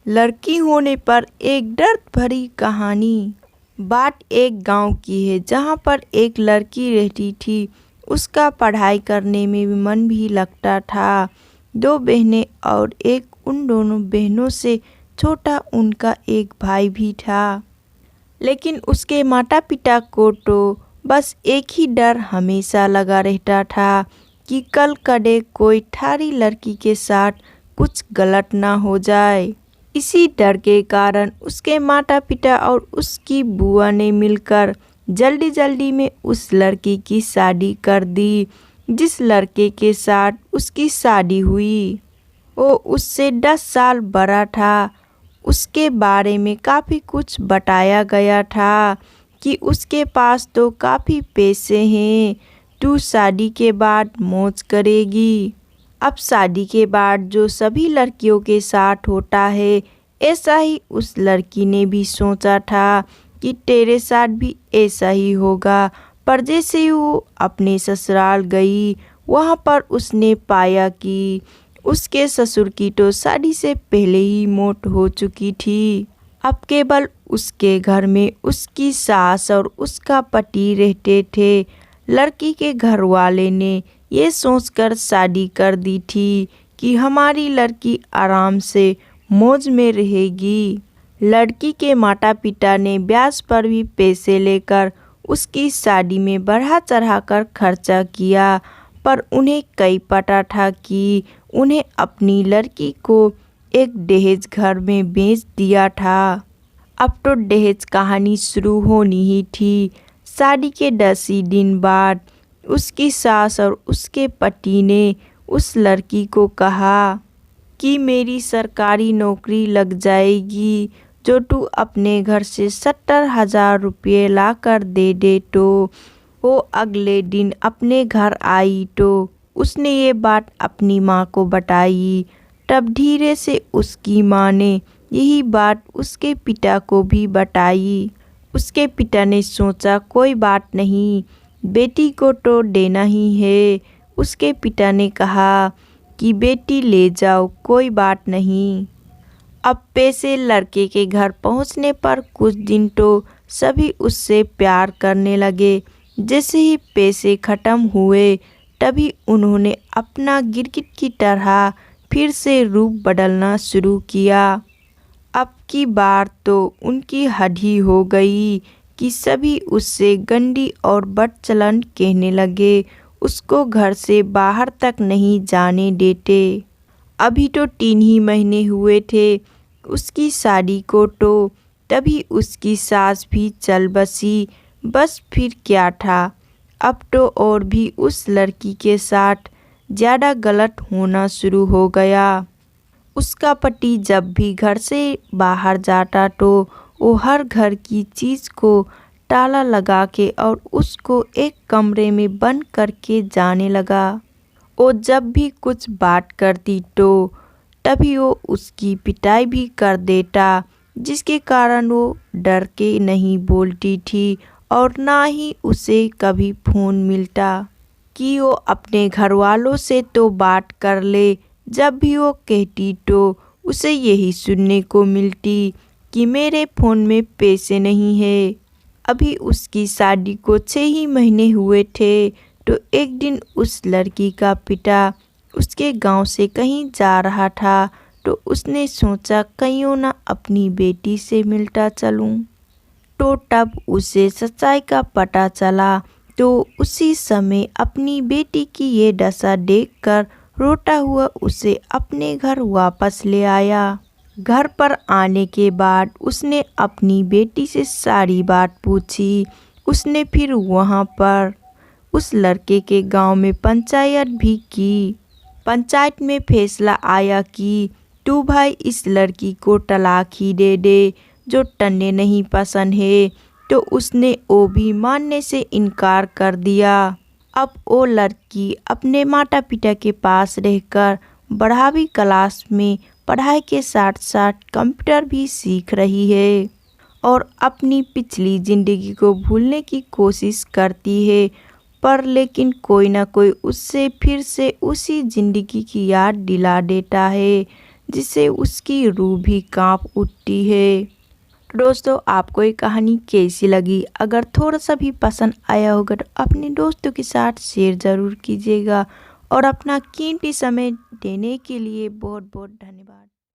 लड़की होने पर एक दर्द भरी कहानी। बात एक गांव की है जहां पर एक लड़की रहती थी। उसका पढ़ाई करने में भी मन भी लगता था। दो बहनें और एक उन दोनों बहनों से छोटा उनका एक भाई भी था। लेकिन उसके माता पिता को तो बस एक ही डर हमेशा लगा रहता था कि कल कदे कोई थारी लड़की के साथ कुछ गलत ना हो जाए। इसी डर के कारण उसके माता पिता और उसकी बुआ ने मिलकर जल्दी जल्दी में उस लड़की की शादी कर दी। जिस लड़के के साथ उसकी शादी हुई वो उससे 10 साल बड़ा था। उसके बारे में काफ़ी कुछ बताया गया था कि उसके पास तो काफ़ी पैसे हैं, तू शादी के बाद मौज करेगी। अब शादी के बाद जो सभी लड़कियों के साथ होता है ऐसा ही उस लड़की ने भी सोचा था कि तेरे साथ भी ऐसा ही होगा। पर जैसे ही वो अपने ससुराल गई वहाँ पर उसने पाया कि उसके ससुर की तो शादी से पहले ही मौत हो चुकी थी। अब केवल उसके घर में उसकी सास और उसका पति रहते थे। लड़की के घर वाले ने ये सोचकर शादी कर दी थी कि हमारी लड़की आराम से मौज में रहेगी। लड़की के माता पिता ने ब्याज पर भी पैसे लेकर उसकी शादी में बढ़ा चढ़ाकर खर्चा किया। पर उन्हें कई पता था कि उन्हें अपनी लड़की को एक दहेज घर में बेच दिया था। अब तो दहेज कहानी शुरू होनी ही थी। शादी के 10 ही दिन बाद उसकी सास और उसके पति ने उस लड़की को कहा कि मेरी सरकारी नौकरी लग जाएगी जो तू अपने घर से 70,000 रुपये ला कर दे तो। वो अगले दिन अपने घर आई तो उसने ये बात अपनी माँ को बताई। तब धीरे से उसकी माँ ने यही बात उसके पिता को भी बताई। उसके पिता ने सोचा कोई बात नहीं, बेटी को तो देना ही है। उसके पिता ने कहा कि बेटी ले जाओ, कोई बात नहीं। अब पैसे लड़के के घर पहुंचने पर कुछ दिन तो सभी उससे प्यार करने लगे। जैसे ही पैसे खत्म हुए तभी उन्होंने अपना गिरगिट की तरह फिर से रूप बदलना शुरू किया। अब की बार तो उनकी हद ही हो गई कि सभी उससे गंदी और बदचलन कहने लगे। उसको घर से बाहर तक नहीं जाने देते। अभी तो 3 ही महीने हुए थे उसकी शादी को तो तभी उसकी सास भी चल बसी। बस फिर क्या था, अब तो और भी उस लड़की के साथ ज़्यादा गलत होना शुरू हो गया। उसका पति जब भी घर से बाहर जाता तो वो हर घर की चीज़ को ताला लगा के और उसको एक कमरे में बंद करके जाने लगा। वो जब भी कुछ बात करती तो तभी वो उसकी पिटाई भी कर देता, जिसके कारण वो डर के नहीं बोलती थी और ना ही उसे कभी फ़ोन मिलता कि वो अपने घर वालों से तो बात कर ले। जब भी वो कहती तो उसे यही सुनने को मिलती कि मेरे फ़ोन में पैसे नहीं है। अभी उसकी शादी को 6 ही महीने हुए थे तो एक दिन उस लड़की का पिता उसके गांव से कहीं जा रहा था तो उसने सोचा कहीं ना अपनी बेटी से मिलता चलूं। तो तब उसे सच्चाई का पता चला तो उसी समय अपनी बेटी की ये दशा देखकर रोता हुआ उसे अपने घर वापस ले आया। घर पर आने के बाद उसने अपनी बेटी से सारी बात पूछी। उसने फिर वहाँ पर उस लड़के के गांव में पंचायत भी की। पंचायत में फैसला आया कि तू भाई इस लड़की को तलाक ही दे दे, जो तन्ने नहीं पसंद है। तो उसने वो भी मानने से इनकार कर दिया। अब वो लड़की अपने माता पिता के पास रहकर 12वीं क्लास में पढ़ाई के साथ साथ कंप्यूटर भी सीख रही है और अपनी पिछली ज़िंदगी को भूलने की कोशिश करती है। पर लेकिन कोई ना कोई उससे फिर से उसी ज़िंदगी की याद दिला देता है जिससे उसकी रूह भी कांप उठती है। तो दोस्तों, आपको ये कहानी कैसी लगी? अगर थोड़ा सा भी पसंद आया होगा तो अपने दोस्तों के साथ शेयर ज़रूर कीजिएगा और अपना कीमती समय देने के लिए बहुत बहुत धन्यवाद।